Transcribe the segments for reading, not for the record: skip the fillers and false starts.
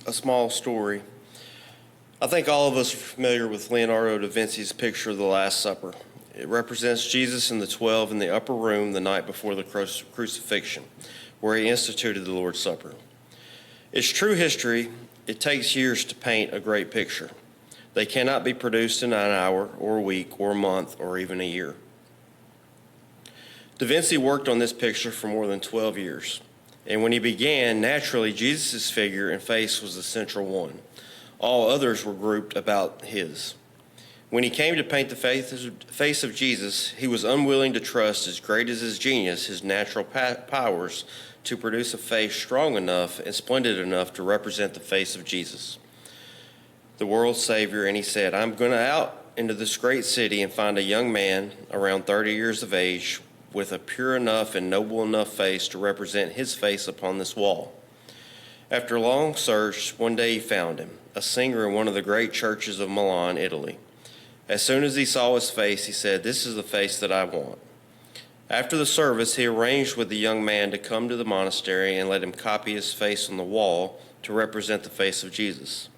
a small story. I think all of us are familiar with Leonardo da Vinci's picture of the Last Supper. It represents Jesus and the 12 in the upper room the night before the crucifixion, where he instituted the Lord's Supper. It's true history. It takes years to paint a great picture. They cannot be produced in an hour or a week or a month or even a year. Da Vinci worked on this picture for more than 12 years. And when he began, naturally, Jesus' figure and face was the central one. All others were grouped about his. When he came to paint the face of Jesus, he was unwilling to trust, as great as his genius, his natural powers, to produce a face strong enough and splendid enough to represent the face of Jesus, the world's Savior. And he said, I'm going out into this great city and find a young man around 30 years of age with a pure enough and noble enough face to represent his face upon this wall. After a long search, one day he found him, a singer in one of the great churches of Milan, Italy. As soon as he saw his face, he said, this is the face that I want. After the service, he arranged with the young man to come to the monastery and let him copy his face on the wall to represent the face of Jesus.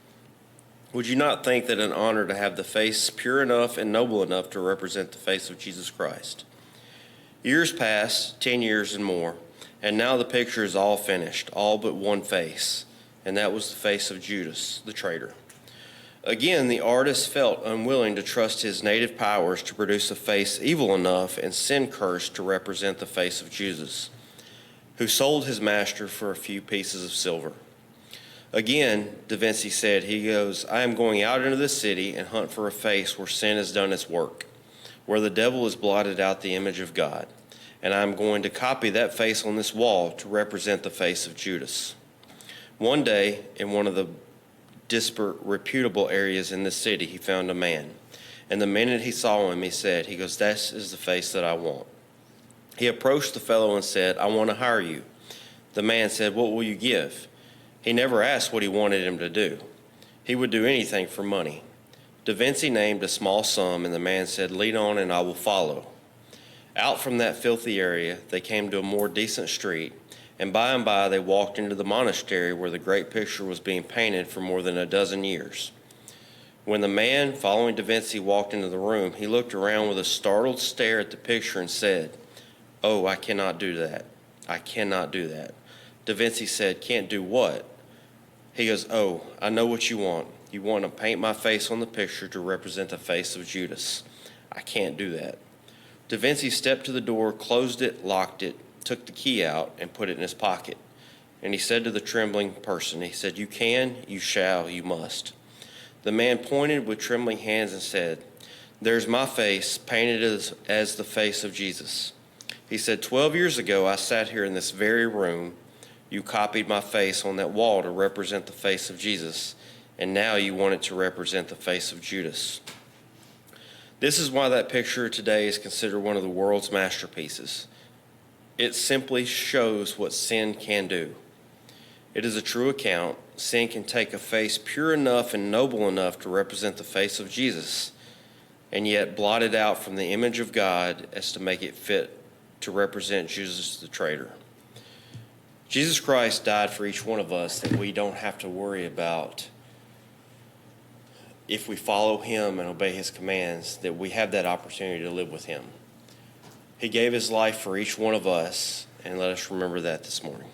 Would you not think that an honor to have the face pure enough and noble enough to represent the face of Jesus Christ? Years passed, 10 years and more, and now the picture is all finished, all but one face, and that was the face of Judas, the traitor. Again, the artist felt unwilling to trust his native powers to produce a face evil enough and sin-cursed to represent the face of Jesus, who sold his master for a few pieces of silver. Again, Da Vinci said, I am going out into the city and hunt for a face where sin has done its work, where the devil has blotted out the image of God, and I am going to copy that face on this wall to represent the face of Judas. One day, in one of the disparate, reputable areas in the city, he found a man, and the minute he saw him, he goes, that is the face that I want. He approached the fellow and said, I want to hire you. The man said, what will you give? He never asked what he wanted him to do. He would do anything for money. Da Vinci named a small sum, and the man said, lead on and I will follow. Out from that filthy area, they came to a more decent street, and by they walked into the monastery where the great picture was being painted for more than a dozen years. When the man, following Da Vinci, walked into the room, he looked around with a startled stare at the picture and said, oh, I cannot do that. I cannot do that. Da Vinci said, can't do what? He goes, oh, I know what you want. You want to paint my face on the picture to represent the face of Judas. I can't do that. Da Vinci stepped to the door, closed it, locked it, took the key out, and put it in his pocket. And he said to the trembling person, he said, you can, you shall, you must. The man pointed with trembling hands and said, there's my face, painted as the face of Jesus. He said, 12 years ago, I sat here in this very room. You copied my face on that wall to represent the face of Jesus, and now you want it to represent the face of Judas. This is why that picture today is considered one of the world's masterpieces. It simply shows what sin can do. It is a true account. Sin can take a face pure enough and noble enough to represent the face of Jesus, and yet blot it out from the image of God as to make it fit to represent Jesus the traitor. Jesus Christ died for each one of us that we don't have to worry about if we follow him and obey his commands, that we have that opportunity to live with him. He gave his life for each one of us, and let us remember that this morning.